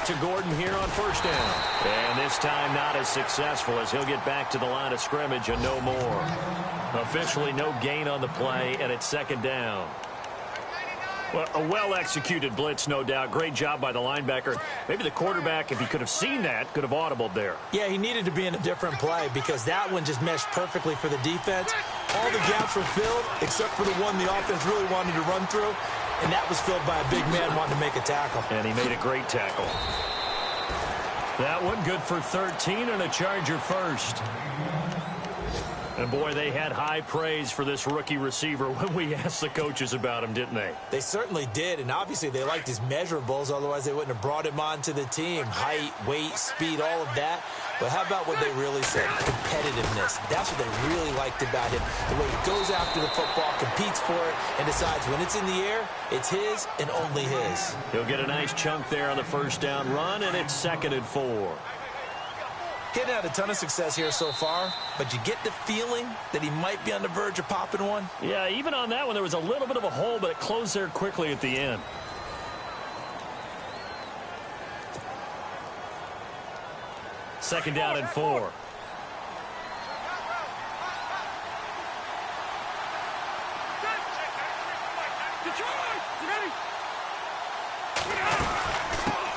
to Gordon here on first down. And this time not as successful as he'll get back to the line of scrimmage and no more. Officially no gain on the play, and it's second down. Well, a well-executed blitz, no doubt. Great job by the linebacker. Maybe the quarterback, if he could have seen that, could have audibled there. Yeah, he needed to be in a different play because that one just meshed perfectly for the defense. All the gaps were filled except for the one the offense really wanted to run through, and that was filled by a big man wanting to make a tackle. And he made a great tackle. That one good for 13 and a Charger first. And, boy, they had high praise for this rookie receiver when we asked the coaches about him, didn't they? They certainly did, and obviously they liked his measurables. Otherwise, they wouldn't have brought him onto the team. Height, weight, speed, all of that. But how about what they really said? Competitiveness. That's what they really liked about him. The way he goes after the football, competes for it, and decides when it's in the air, it's his and only his. He'll get a nice chunk there on the first down run, and it's 2nd and 4. He hadn't had a ton of success here so far, but you get the feeling that he might be on the verge of popping one. Yeah, even on that one, there was a little bit of a hole, but it closed there quickly at the end. Second down and 4.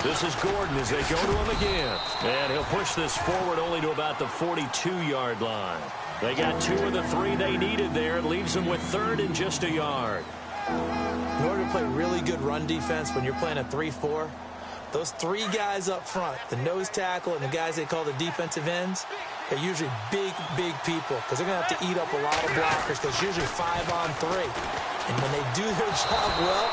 This is Gordon as they go to him again. And he'll push this forward only to about the 42-yard line. They got 2 of the 3 they needed there. It leaves them with 3rd and just a yard. In order to play really good run defense when you're playing a 3-4, those 3 guys up front, the nose tackle and the guys they call the defensive ends, they're usually big, big people because they're going to have to eat up a lot of blockers because it's usually 5 on 3. And when they do their job well,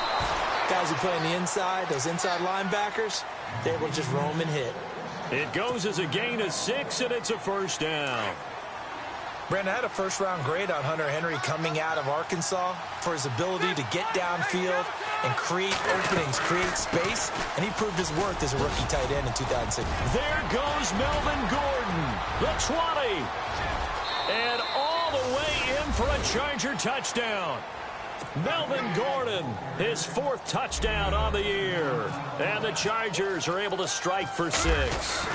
guys who play on the inside, those inside linebackers, they're able to just roam and hit. It goes as a gain of 6, and it's a first down. Brandon, I had a first-round grade on Hunter Henry coming out of Arkansas for his ability to get downfield and create openings, create space, and he proved his worth as a rookie tight end in 2006. There goes Melvin Gordon, the 20, and all the way in for a Charger touchdown. Melvin Gordon, his 4th touchdown on the year. And the Chargers are able to strike for 6.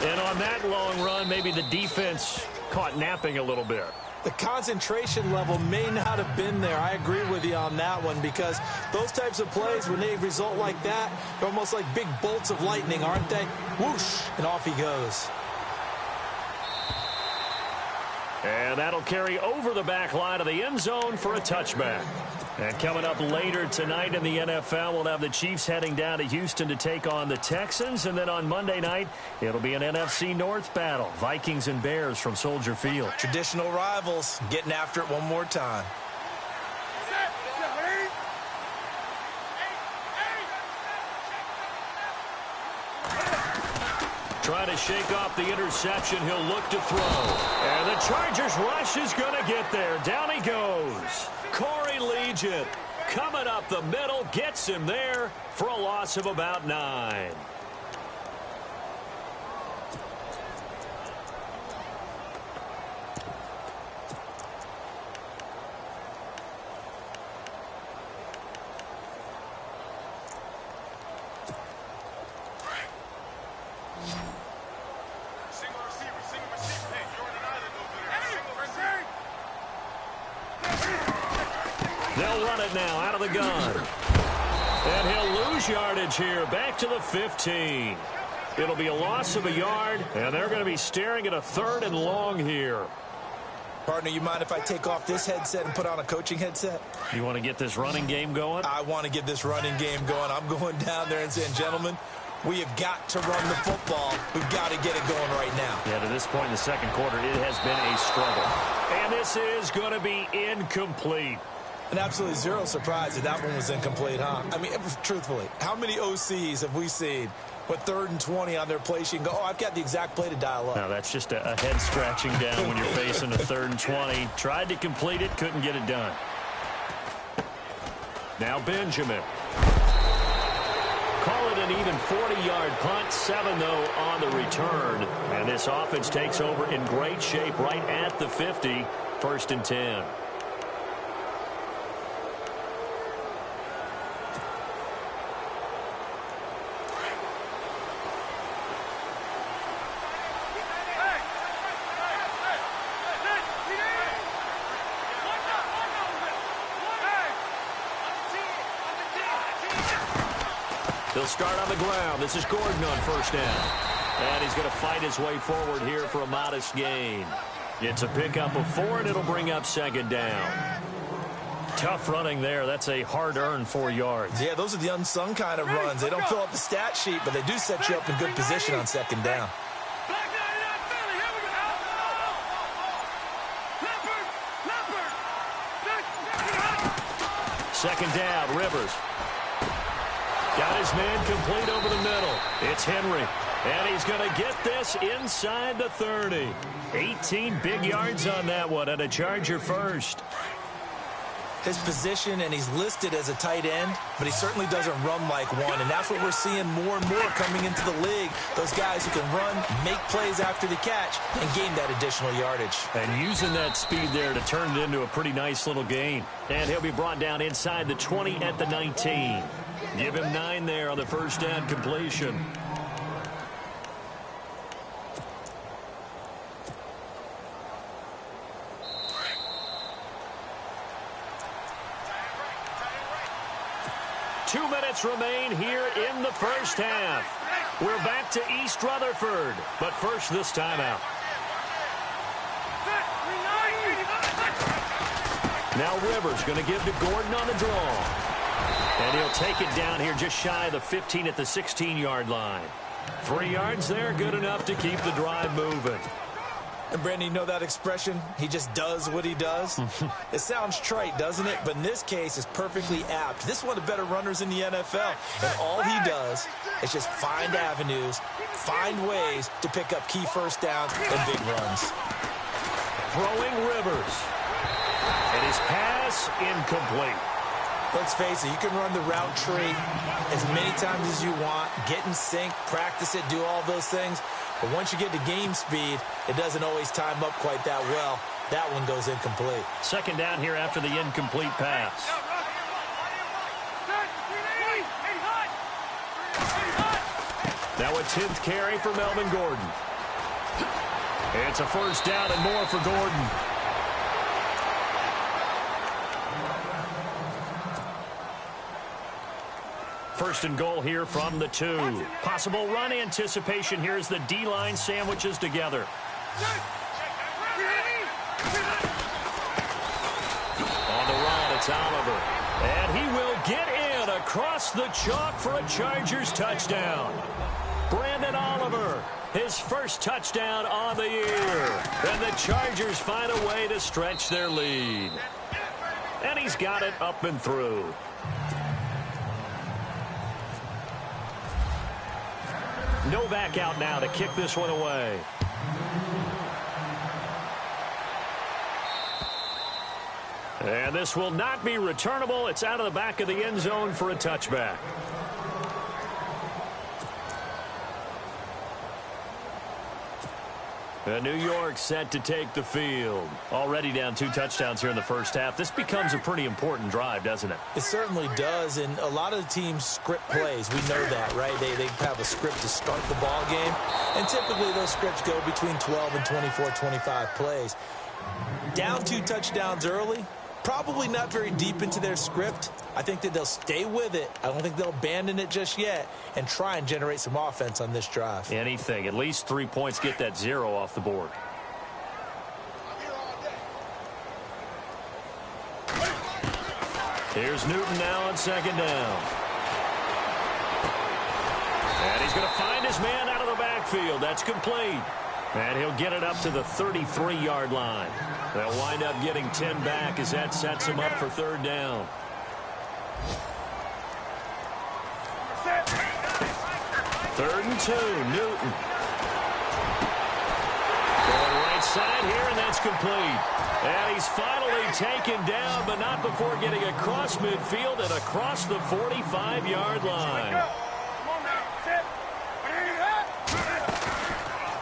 And on that long run, maybe the defense caught napping a little bit. The concentration level may not have been there. I agree with you on that one because those types of plays, when they result like that, they're almost like big bolts of lightning, aren't they? Whoosh, and off he goes. And that'll carry over the back line of the end zone for a touchback. And coming up later tonight in the NFL, we'll have the Chiefs heading down to Houston to take on the Texans. And then on Monday night, it'll be an NFC North battle. Vikings and Bears from Soldier Field. Traditional rivals getting after it one more time. Trying to shake off the interception. He'll look to throw. And the Chargers rush is going to get there. Down he goes. Corey Legion coming up the middle. Gets him there for a loss of about 9. They'll run it now out of the gun. And he'll lose yardage here. Back to the 15. It'll be a loss of a yard, and they're going to be staring at a 3rd and long here. Partner, you mind if I take off this headset and put on a coaching headset? You want to get this running game going? I want to get this running game going. I'm going down there and saying, gentlemen, we have got to run the football. We've got to get it going right now. Yeah, to this point in the second quarter, it has been a struggle. And this is going to be incomplete. And absolutely zero surprise that that one was incomplete, huh? I mean, truthfully, how many OCs have we seen with 3rd and 20 on their play sheet and go, oh, I've got the exact play to dial up? No, that's just a head scratching down when you're facing a 3rd and 20. Tried to complete it, couldn't get it done. Now Benjamin. Call it an even 40-yard punt, 7, though, on the return. And this offense takes over in great shape right at the 50, 1st and 10. He'll start on the ground. This is Gordon on first down. And he's going to fight his way forward here for a modest gain. It's a pickup of 4, and it'll bring up second down. Tough running there. That's a hard-earned 4 yards. Yeah, those are the unsung kind of runs. They don't fill up the stat sheet, but they do set you up in good position on second down. Second down, Rivers. Got his man complete over the middle. It's Henry. And he's going to get this inside the 30. 18 big yards on that one, and a Charger first. His position, and he's listed as a tight end, but he certainly doesn't run like one, and that's what we're seeing more and more coming into the league. Those guys who can run, make plays after the catch, and gain that additional yardage. And using that speed there to turn it into a pretty nice little gain. And he'll be brought down inside the 20 at the 19. Give him 9 there on the first down completion. Two minutes remain here in the first half. We're back to East Rutherford, but first this timeout. Now Rivers going to give to Gordon on the draw. And he'll take it down here just shy of the 15 at the 16-yard line. 3 yards there, good enough to keep the drive moving. And, Brandon, you know that expression? He just does what he does? It sounds trite, doesn't it? But in this case, it's perfectly apt. This is one of the better runners in the NFL. And all he does is just find avenues, find ways to pick up key first downs and big runs. Throwing Rivers. And his pass incomplete. Let's face it, you can run the route tree as many times as you want, get in sync, practice it, do all those things. But once you get to game speed, it doesn't always time up quite that well. That one goes incomplete. Second down here after the incomplete pass. Now a 10th carry for Melvin Gordon. It's a first down and more for Gordon. First and goal here from the 2. Possible run anticipation here as the D-line sandwiches together. On the run, it's Oliver. And he will get in across the chalk for a Chargers touchdown. Brandon Oliver, his first touchdown on the year. And the Chargers find a way to stretch their lead. And he's got it up and through. Novak out now to kick this one away. And this will not be returnable. It's out of the back of the end zone for a touchback. And New York set to take the field. Already down 2 touchdowns here in the first half. This becomes a pretty important drive, doesn't it? It certainly does, and a lot of the teams script plays. We know that, right? They have a script to start the ball game, and typically those scripts go between 12 and 24, 25 plays. Down 2 touchdowns early, probably not very deep into their script. I think that they'll stay with it. I don't think they'll abandon it just yet and try and generate some offense on this drive. Anything. At least 3 points, get that 0 off the board. Here's Newton now on second down. And he's going to find his man out of the backfield. That's complete. And he'll get it up to the 33-yard line. They'll wind up getting 10 back as that sets him up for third down. Third and 2, Newton. Going right side here, and that's complete. And he's finally taken down, but not before getting across midfield and across the 45-yard line.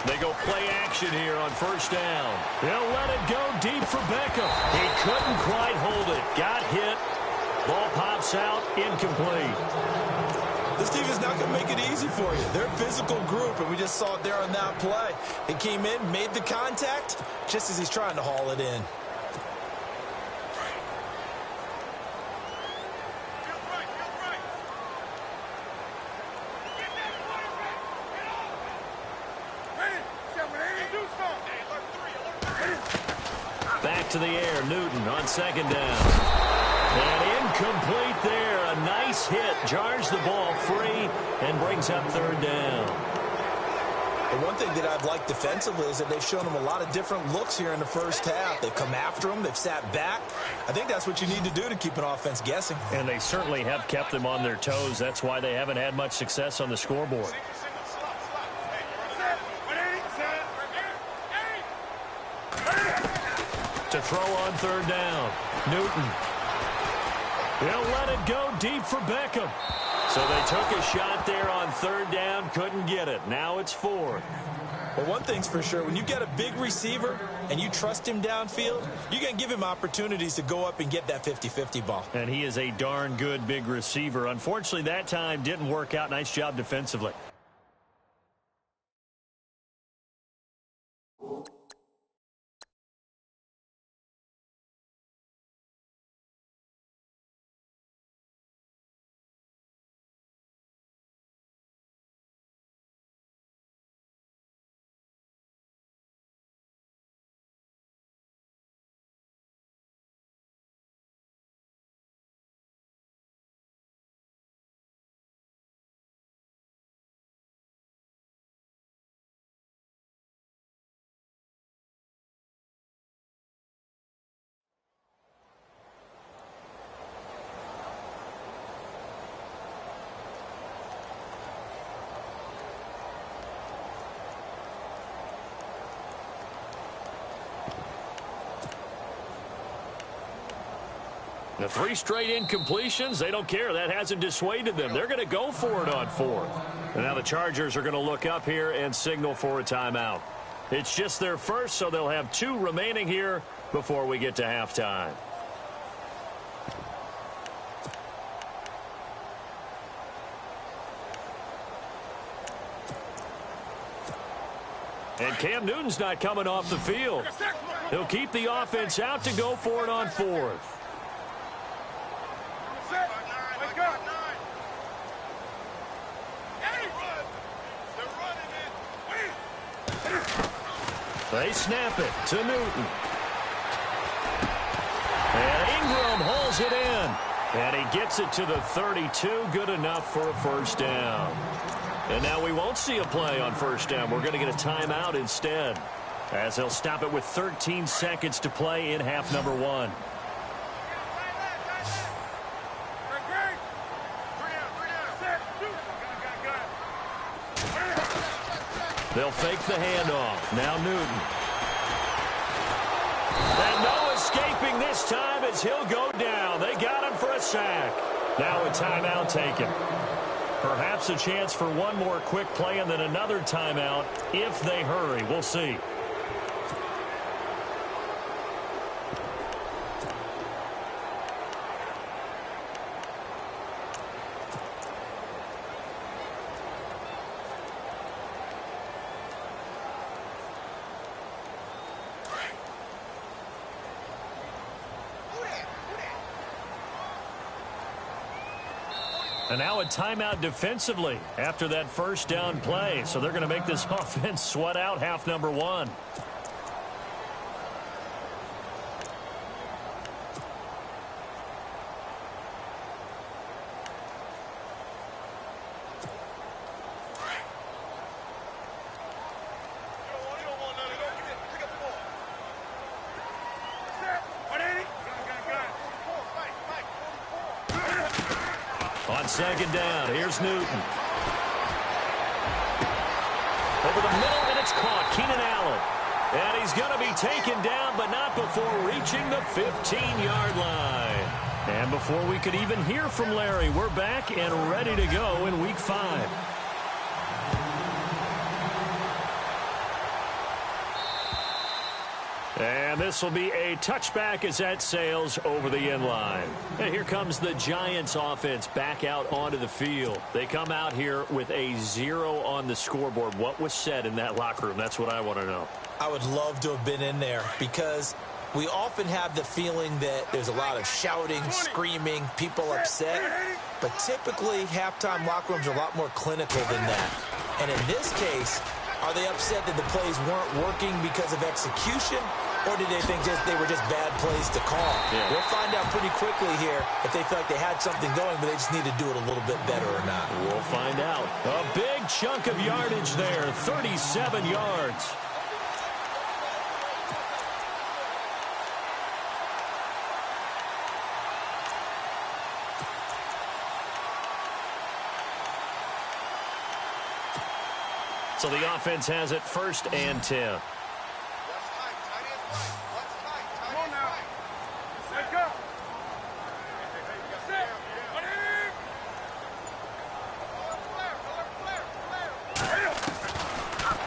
They go play action here on first down. They'll let it go deep for Beckham. He couldn't quite hold it. Got hit. Ball pops out, incomplete. This team is not going to make it easy for you. They're a physical group, and we just saw it there on that play. He came in, made the contact, just as he's trying to haul it in. back to the air. Newton on second down. And incomplete there. A nice hit. Jars the ball free and brings up third down. The one thing that I've liked defensively is that they've shown them a lot of different looks here in the first half. They've come after them. They've sat back. I think that's what you need to do to keep an offense guessing. And they certainly have kept them on their toes. That's why they haven't had much success on the scoreboard. To throw on third down. Newton. He'll let it go deep for Beckham. So they took a shot there on third down, couldn't get it. Now it's fourth. Well, one thing's for sure, when you get a big receiver and you trust him downfield, you're going to give him opportunities to go up and get that 50-50 ball. And he is a darn good big receiver. Unfortunately, that time didn't work out. Nice job defensively. The 3 straight incompletions, they don't care. That hasn't dissuaded them. They're going to go for it on fourth. And now the Chargers are going to look up here and signal for a timeout. It's just their first, so they'll have 2 remaining here before we get to halftime. And Cam Newton's not coming off the field. He'll keep the offense out to go for it on fourth. They snap it to Newton. And Ingram holds it in. And he gets it to the 32. Good enough for a first down. And now we won't see a play on first down. We're going to get a timeout instead, as they'll stop it with 13 seconds to play in half number 1. They'll fake the handoff. Now Newton. And no escaping this time as he'll go down. They got him for a sack. Now a timeout taken. Perhaps a chance for one more quick play and then another timeout if they hurry. We'll see. And now a timeout defensively after that first down play. So they're going to make this offense sweat out half number 1. Second down. Here's Newton. Over the middle, and it's caught. Keenan Allen. And he's going to be taken down, but not before reaching the 15-yard line. And before we could even hear from Larry, we're back and ready to go in Week 5. And this will be a touchback as that sails over the end line. And here comes the Giants offense back out onto the field. They come out here with a 0 on the scoreboard. What was said in that locker room? That's what I want to know. I would love to have been in there because we often have the feeling that there's a lot of shouting, screaming, people upset. But typically, halftime locker rooms are a lot more clinical than that. And in this case, are they upset that the plays weren't working because of execution? Or did they think they were just bad plays to call? Yeah. We'll find out pretty quickly here if they feel like they had something going, but they just need to do it a little bit better or not. We'll find out. A big chunk of yardage there, 37 yards. So the offense has it 1st and 10.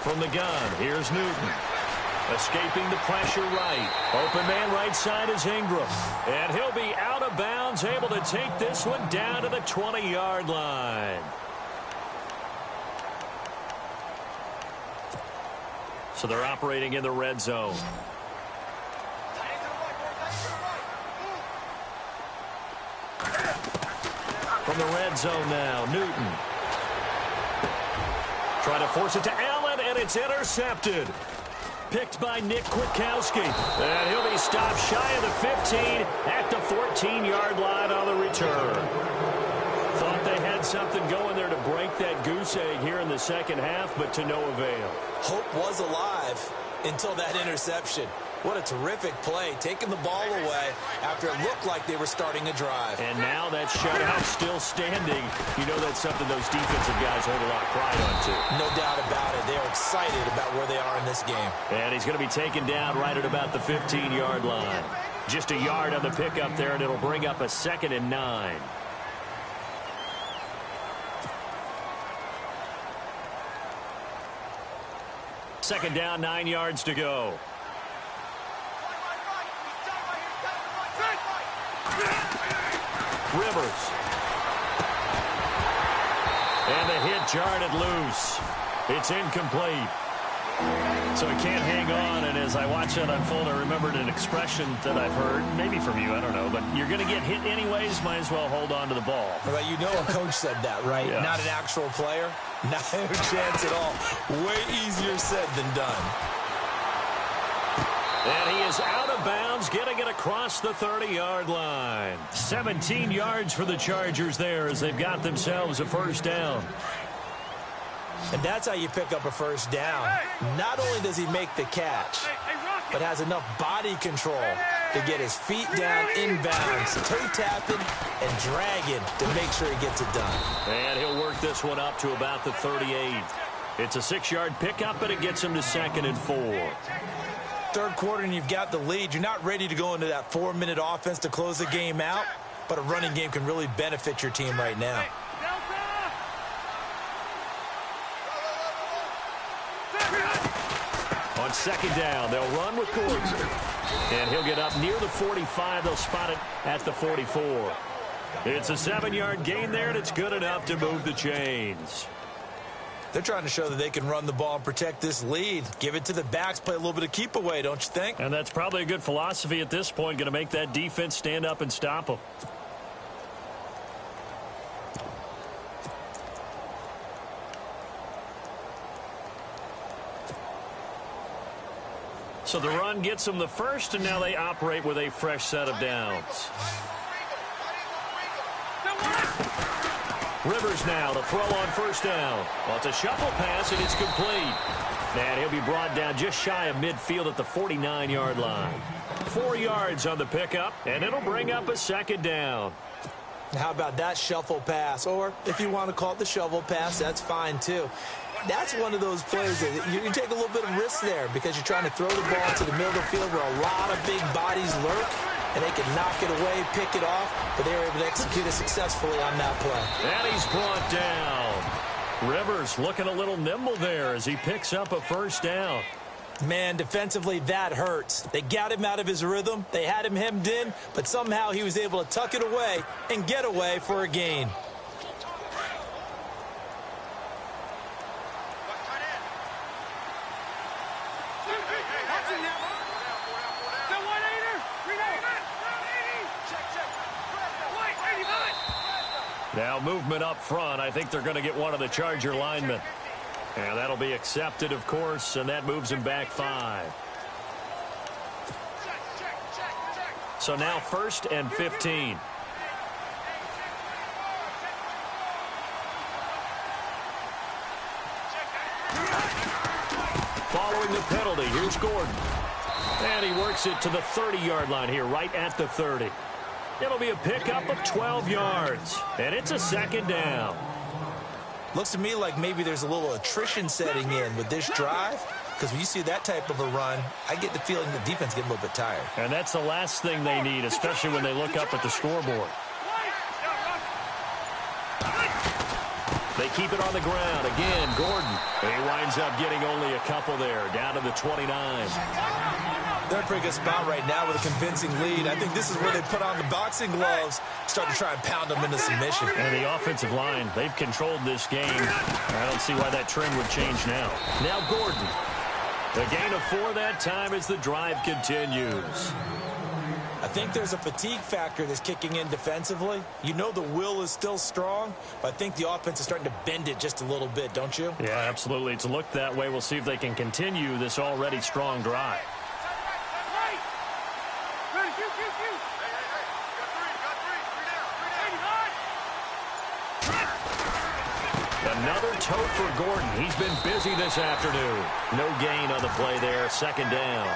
From the gun, here's Newton. Escaping the pressure right. Open man right side is Ingram. And he'll be out of bounds, able to take this one down to the 20-yard line. So they're operating in the red zone. From the red zone now, Newton. Trying to force it to Allen, and it's intercepted. Picked by Nick Kwiatkowski. And he'll be stopped shy of the 15 at the 14-yard line on the return. Thought they had something going there to break that goose egg here in the second half, but to no avail. Hope was alive until that interception. What a terrific play, taking the ball away after it looked like they were starting a drive. And now that shutout still standing. You know that's something those defensive guys hold a lot of pride on, too. No doubt about it. They are excited about where they are in this game. And he's going to be taken down right at about the 15-yard line. Just a yard on the pickup there, and it'll bring up a 2nd and 9. Second down, 9 yards to go. Rivers. And the hit jarred loose. It's incomplete. So he can't hang on, and as I watch that unfold, I remembered an expression that I've heard, maybe from you, I don't know, but you're going to get hit anyways, might as well hold on to the ball. Well, you know a coach said that, right? Yeah. Not an actual player. Not a chance at all. Way easier said than done. And he is out of bounds, getting it across the 30-yard line. 17 yards for the Chargers there as they've got themselves a first down. And that's how you pick up a first down. Not only does he make the catch, but has enough body control to get his feet down inbounds, toe tapping and dragging to make sure he gets it done. And he'll work this one up to about the 38. It's a 6-yard pickup, and it gets him to 2nd and 4. Third quarter and you've got the lead. You're not ready to go into that 4-minute offense to close the game out, but a running game can really benefit your team right now. On 2nd down, they'll run with Gordon. And he'll get up near the 45. They'll spot it at the 44. It's a 7-yard gain there, and it's good enough to move the chains. They're trying to show that they can run the ball and protect this lead. Give it to the backs, play a little bit of keep away, don't you think? And that's probably a good philosophy at this point, going to make that defense stand up and stop them. So the run gets them the first, and now they operate with a fresh set of downs. Rivers now to throw on first down. Well, it's a shuffle pass, and it's complete. And he'll be brought down just shy of midfield at the 49-yard line. 4 yards on the pickup, and it'll bring up a 2nd down. How about that shuffle pass? Or if you want to call it the shovel pass, that's fine too. That's one of those plays that you take a little bit of risk there because you're trying to throw the ball to the middle of the field where a lot of big bodies lurk, and they can knock it away, pick it off, but they were able to execute it successfully on that play. And he's brought down. Rivers looking a little nimble there as he picks up a first down. Man, defensively, that hurts. They got him out of his rhythm. They had him hemmed in, but somehow he was able to tuck it away and get away for a gain. Now movement up front. I think they're going to get one of the Charger linemen. And that'll be accepted, of course, and that moves him back 5. So now 1st and 15. Following the penalty, here's Gordon. And he works it to the 30-yard line here, right at the 30. It'll be a pickup of 12 yards, and it's a 2nd down. Looks to me like maybe there's a little attrition setting in with this drive, because when you see that type of a run, I get the feeling the defense getting a little bit tired. And that's the last thing they need, especially when they look up at the scoreboard. They keep it on the ground. Again, Gordon. He winds up getting only a couple there, down to the 29. They're in a pretty good spot right now with a convincing lead. I think this is where they put on the boxing gloves, start to try and pound them into submission. And the offensive line, they've controlled this game. I don't see why that trend would change now. Now Gordon. The gain of 4 that time as the drive continues. I think there's a fatigue factor that's kicking in defensively. You know the will is still strong, but I think the offense is starting to bend it just a little bit, don't you? Yeah, absolutely. It's looked that way. We'll see if they can continue this already strong drive. Another tote for Gordon. He's been busy this afternoon. No gain on the play there. 2nd down.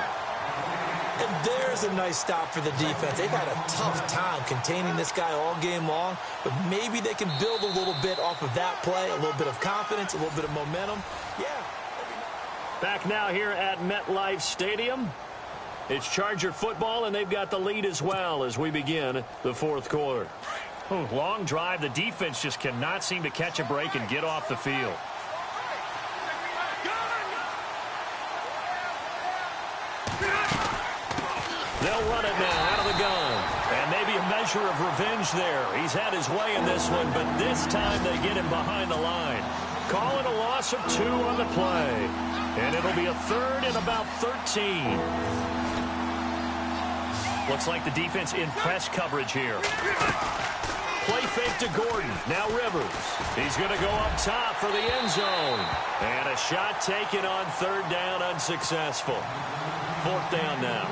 And there's a nice stop for the defense. They've had a tough time containing this guy all game long, but maybe they can build a little bit off of that play, a little bit of confidence, a little bit of momentum. Yeah. Back now here at MetLife Stadium. It's Charger football, and they've got the lead as well as we begin the 4th quarter. Long drive. The defense just cannot seem to catch a break and get off the field. They'll run it now out of the gun. And maybe a measure of revenge there. He's had his way in this one, but this time they get him behind the line. Call it a loss of 2 on the play. And it'll be a 3rd and about 13. Looks like the defense in press coverage here. Play fake to Gordon. Now Rivers. He's going to go up top for the end zone. And a shot taken on 3rd down, unsuccessful. 4th down now.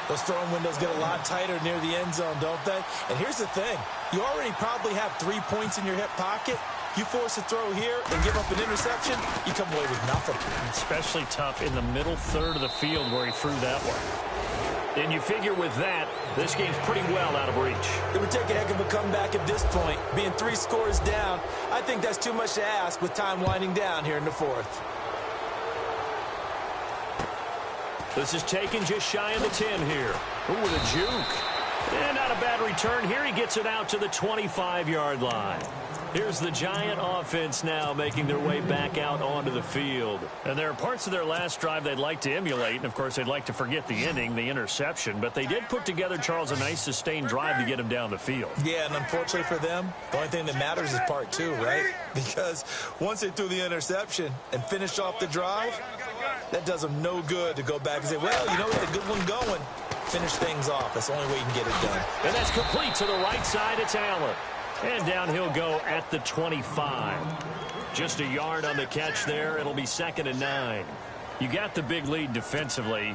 Those throwing windows get a lot tighter near the end zone, don't they? And here's the thing. You already probably have 3 points in your hip pocket. You force a throw here and give up an interception, you come away with nothing. Especially tough in the middle 3rd of the field where he threw that one. And you figure with that, this game's pretty well out of reach. It would take a heck of a comeback at this point. Being 3 scores down, I think that's too much to ask with time winding down here in the 4th. This is taken just shy of the 10 here. Ooh, with a juke. And not a bad return here. He gets it out to the 25-yard line. Here's the Giant offense now making their way back out onto the field. And there are parts of their last drive they'd like to emulate. And, of course, they'd like to forget the ending, the interception. But they did put together, Charles, a nice sustained drive to get him down the field. Yeah, and unfortunately for them, the only thing that matters is part 2, right? Because once they threw the interception and finished off the drive, that does them no good to go back and say, well, you know, we had a good one going. Finish things off. That's the only way you can get it done. And that's complete to the right side. It's Allen. And down he'll go at the 25. Just a yard on the catch there. It'll be 2nd and 9. You got the big lead defensively.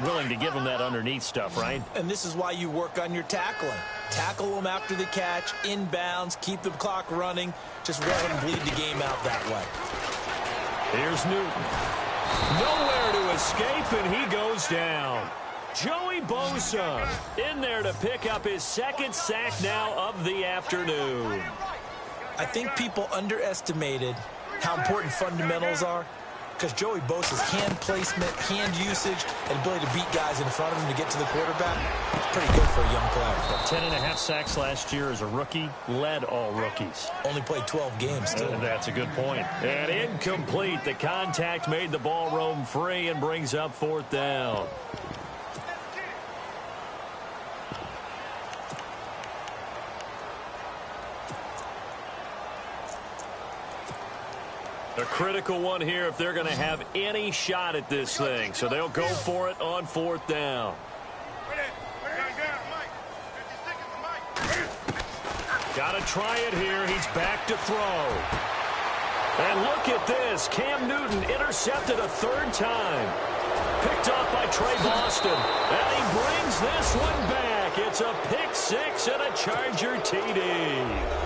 Willing to give them that underneath stuff, right? And this is why you work on your tackling. Tackle them after the catch, inbounds, keep the clock running. Just let them bleed the game out that way. Here's Newton. Nowhere to escape, and he goes down. Joey Bosa in there to pick up his 2nd sack now of the afternoon. I think people underestimated how important fundamentals are, because Joey Bosa's hand placement, hand usage, and ability to beat guys in front of him to get to the quarterback, it's pretty good for a young player. 10.5 sacks last year as a rookie, led all rookies. Only played 12 games, too. That's a good point. And incomplete. The contact made the ball roam free and brings up 4th down. A critical one here if they're going to have any shot at this thing. So they'll go for it on 4th down. Got to try it here. He's back to throw. And look at this. Cam Newton intercepted a 3rd time. Picked off by Trey Boston. And he brings this one back. back. It's a pick six and a Charger TD.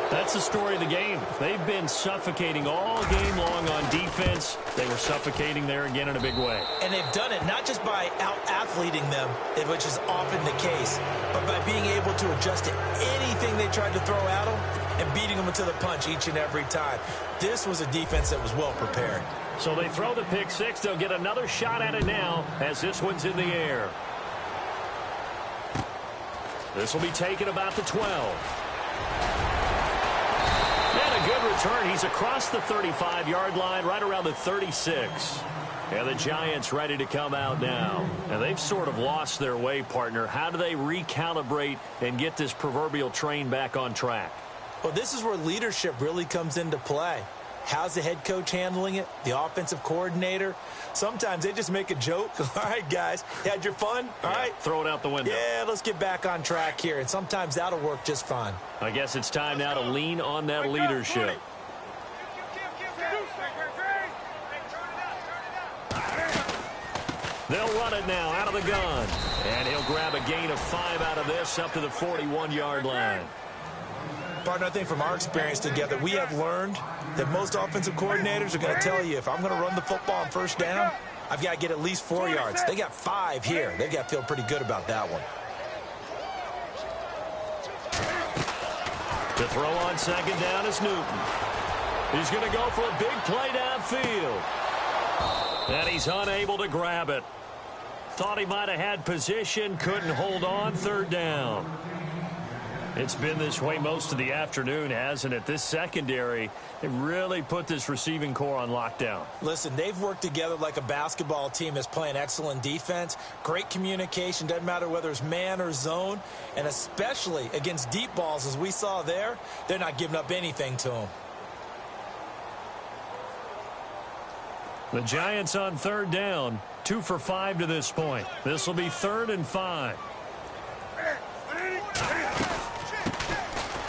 That's the story of the game. They've been suffocating all game long on defense. They were suffocating there again in a big way. And they've done it not just by out-athleting them, which is often the case, but by being able to adjust to anything they tried to throw at them and beating them to the punch each and every time. This was a defense that was well prepared. So they throw the pick six. They'll get another shot at it now as this one's in the air. This will be taken about the 12. And a good return. He's across the 35-yard line, right around the 36. And the Giants ready to come out now. And they've sort of lost their way, partner. How do they recalibrate and get this proverbial train back on track? Well, this is where leadership really comes into play. How's the head coach handling it? The offensive coordinator? Sometimes they just make a joke. All right, guys, you had your fun? All right. Throw it out the window. Yeah, let's get back on track here. And sometimes that'll work just fine. I guess it's time now to lean on that leadership. They'll run it now out of the gun. And he'll grab a gain of 5 out of this up to the 41-yard line. Partner, I think from our experience together, we have learned that most offensive coordinators are going to tell you, if I'm going to run the football on first down, I've got to get at least 4 yards. They got 5 here. They've got to feel pretty good about that one. To throw on second down is Newton. He's going to go for a big play downfield. And he's unable to grab it. Thought he might have had position, couldn't hold on, third down. It's been this way most of the afternoon, hasn't it? This secondary, they really put this receiving core on lockdown. Listen, they've worked together like a basketball team that's playing excellent defense. Great communication, doesn't matter whether it's man or zone. And especially against deep balls, as we saw there, they're not giving up anything to them. The Giants on third down, 2 for 5 to this point. This will be 3rd and 5.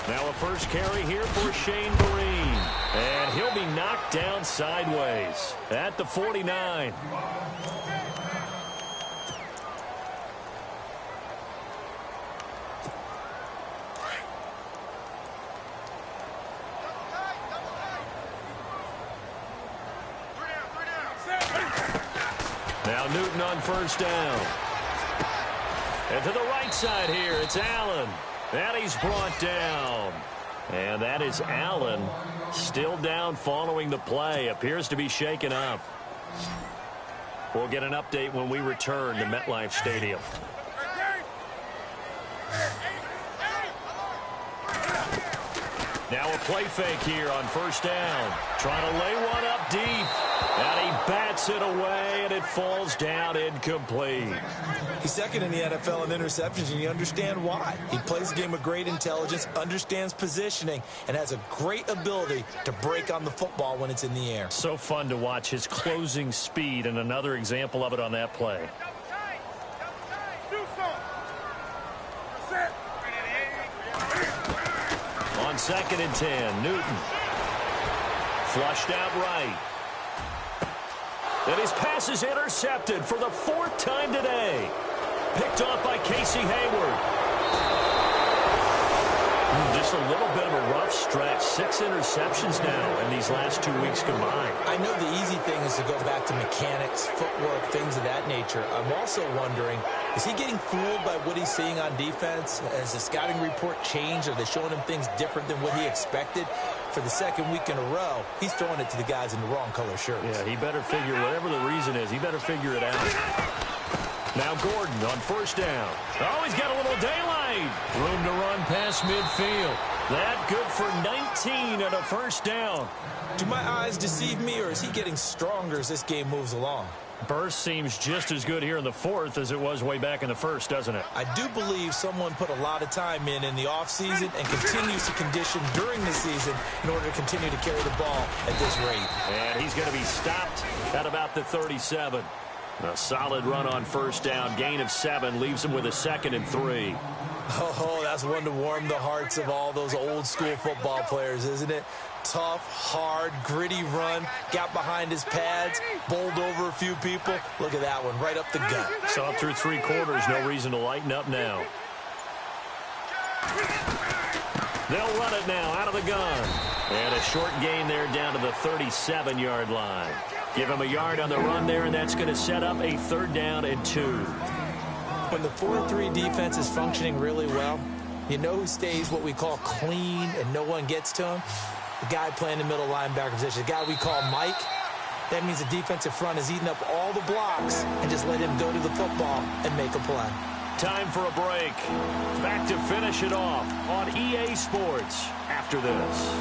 Now a first carry here for Shane Vereen. And he'll be knocked down sideways at the 49. Now Newton on first down. And to the right side here, it's Allen. And he's brought down. And that is Allen still down following the play. Appears to be shaken up. We'll get an update when we return to MetLife Stadium. Now a play fake here on first down. Trying to lay one up deep. And he bats it away, and it falls down incomplete. He's second in the NFL in interceptions, and you understand why. He plays a game with great intelligence, understands positioning, and has a great ability to break on the football when it's in the air. So fun to watch his closing speed, and another example of it on that play. On 2nd and 10, Newton. Flushed out right. And his pass is intercepted for the 4th time today. Picked off by Casey Hayward. Just a little bit of a rough stretch. 6 interceptions now in these last 2 weeks combined. I know the easy thing is to go back to mechanics, footwork, things of that nature. I'm also wondering, is he getting fooled by what he's seeing on defense? Has the scouting report changed? Are they showing him things different than what he expected? For the 2nd week in a row, he's throwing it to the guys in the wrong color shirts. Yeah, he better figure, whatever the reason is, he better figure it out. Now Gordon on first down. Oh, he's got a little daylight. Room to run past midfield. That good for 19 and a first down. Do my eyes deceive me, or is he getting stronger as this game moves along? Burst seems just as good here in the 4th as it was way back in the 1st, doesn't it? I do believe someone put a lot of time in the offseason and continues to condition during the season in order to continue to carry the ball at this rate. And he's going to be stopped at about the 37. A solid run on first down. Gain of 7 leaves him with a 2nd and 3. Oh, that's one to warm the hearts of all those old school football players, isn't it? Tough, hard, gritty run, got behind his pads, bowled over a few people. Look at that one, right up the gut. So up through 3 quarters, no reason to lighten up now. They'll run it now out of the gun. And a short gain there down to the 37-yard line. Give him a yard on the run there, and that's going to set up a 3rd down and 2. When the 4-3 defense is functioning really well, you know who stays what we call clean and no one gets to him? The guy playing the middle linebacker position, the guy we call Mike. That means the defensive front is eating up all the blocks and just let him go to the football and make a play. Time for a break. Back to finish it off on EA Sports after this.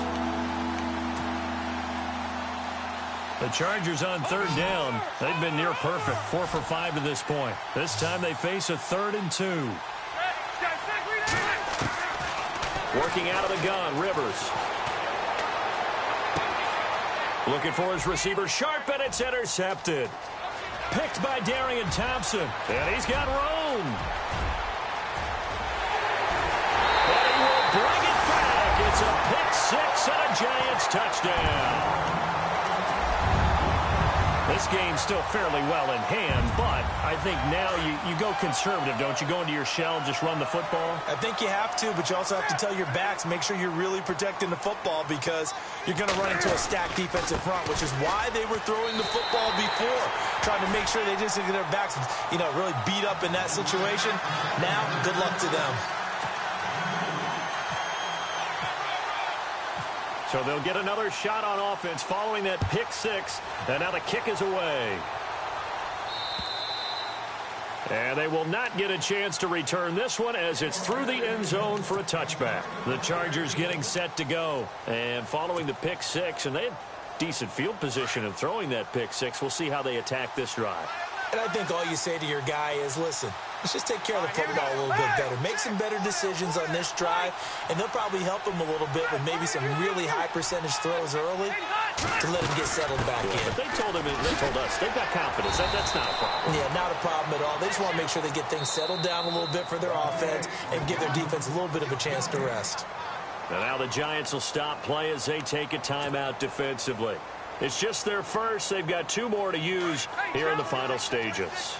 The Chargers on 3rd down. They've been near perfect, 4 for 5 to this point. This time they face a 3rd and 2. Working out of the gun, Rivers. Looking for his receiver, Sharp, and it's intercepted. Picked by Darian Thompson, and he's got room. And he will bring it back. It's a pick 6 and a Giants touchdown. This game's still fairly well in hand, but I think now you go conservative, don't you? Go into your shell, just run the football? I think you have to, but you also have to tell your backs, make sure you're really protecting the football because you're going to run into a stacked defensive front, which is why they were throwing the football before, trying to make sure they just get their backs, really beat up in that situation. Now, good luck to them. So they'll get another shot on offense following that pick 6. And now the kick is away. And they will not get a chance to return this one as it's through the end zone for a touchback. The Chargers getting set to go. And following the pick 6, and they had decent field position in throwing that pick 6. We'll see how they attack this drive. And I think all you say to your guy is, listen, let's just take care of the football a little bit better. Make some better decisions on this drive, and they'll probably help him a little bit with maybe some really high percentage throws early to let him get settled back in. But they told us, they've got confidence. That's not a problem. Yeah, not a problem at all. They just want to make sure they get things settled down a little bit for their offense and give their defense a little bit of a chance to rest. And now the Giants will stop play as they take a timeout defensively. It's just their first. They've got 2 more to use here in the final stages.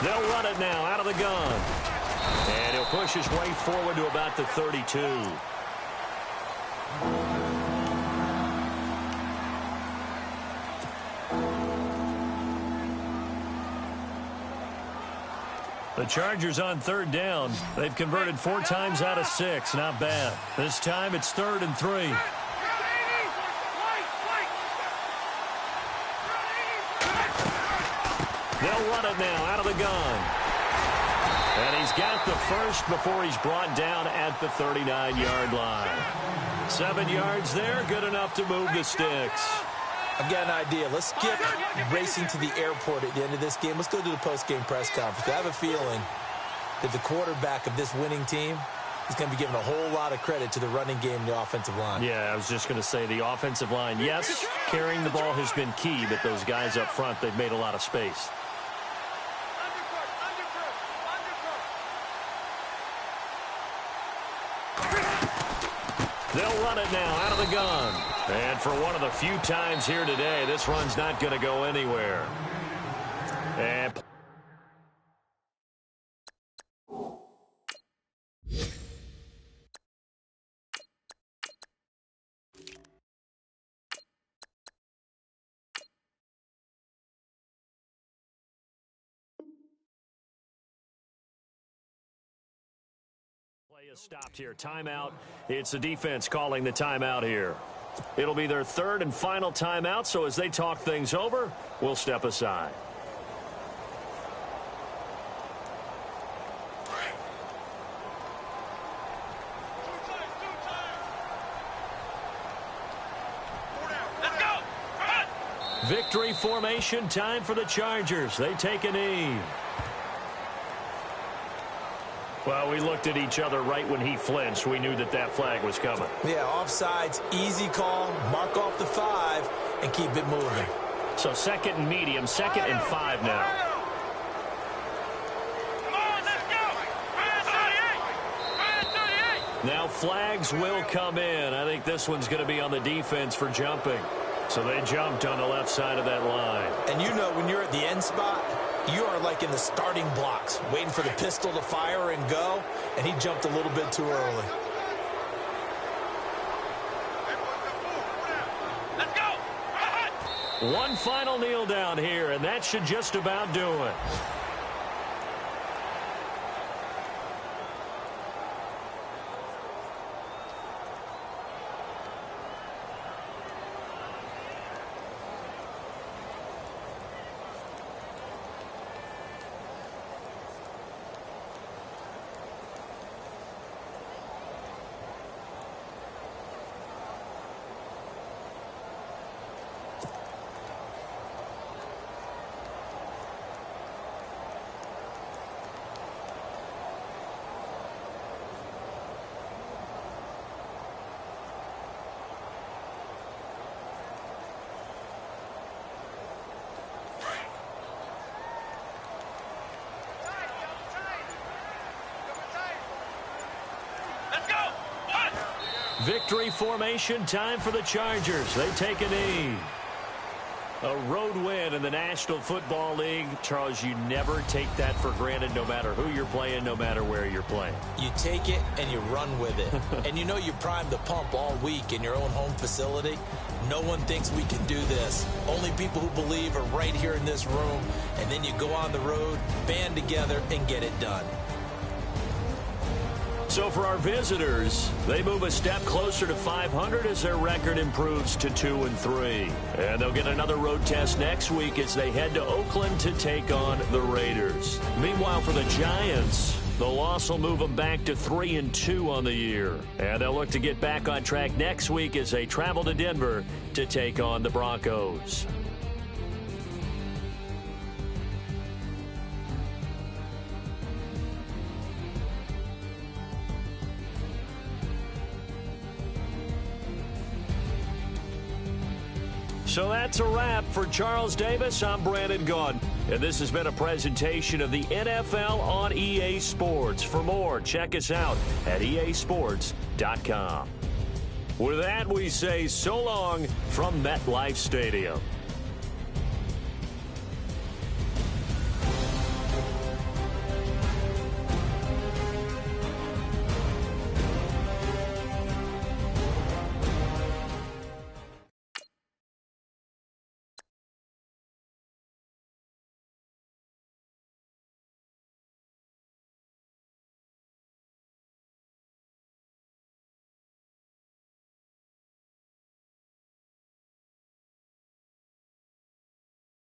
They'll run it now out of the gun. And he'll push his way forward to about the 32. The Chargers on 3rd down. They've converted 4 times out of 6. Not bad. This time it's 3rd and 3. They'll run it now out of the gun. And he's got the first before he's brought down at the 39-yard line. 7 yards there, good enough to move the sticks. I've got an idea. Let's skip racing to the airport at the end of this game. Let's go to the post-game press conference. I have a feeling that the quarterback of this winning team is going to be given a whole lot of credit to the running game and the offensive line. Yeah, I was just going to say the offensive line, yes, carrying the ball has been key, but those guys up front, they've made a lot of space. They'll run it now out of the gun. And for one of the few times here today, this run's not going to go anywhere. And play is stopped here. Timeout. It's the defense calling the timeout here. It'll be their 3rd and final timeout, so as they talk things over, we'll step aside. Victory formation time for the Chargers. They take a knee. Well, we looked at each other right when he flinched. We knew that that flag was coming. Yeah, offsides, easy call, mark off the 5, and keep it moving. So second and medium, 2nd and 5 now. Now flags will come in. I think this one's going to be on the defense for jumping. So they jumped on the left side of that line. And you know, when you're at the end spot, you are like in the starting blocks, waiting for the pistol to fire and go, and he jumped a little bit too early. Let's go! One final kneel down here, and that should just about do it. Victory formation, time for the Chargers. They take a knee. A road win in the National Football League. Charles, you never take that for granted no matter who you're playing, no matter where you're playing. You take it and you run with it. And you know you primed the pump all week in your own home facility. No one thinks we can do this. Only people who believe are right here in this room. And then you go on the road, band together, and get it done. So for our visitors, they move a step closer to 500 as their record improves to 2-3. And they'll get another road test next week as they head to Oakland to take on the Raiders. Meanwhile, for the Giants, the loss will move them back to 3-2 on the year. And they'll look to get back on track next week as they travel to Denver to take on the Broncos. So that's a wrap. For Charles Davis, I'm Brandon Gaudin. And this has been a presentation of the NFL on EA Sports. For more, check us out at easports.com. With that, we say so long from MetLife Stadium.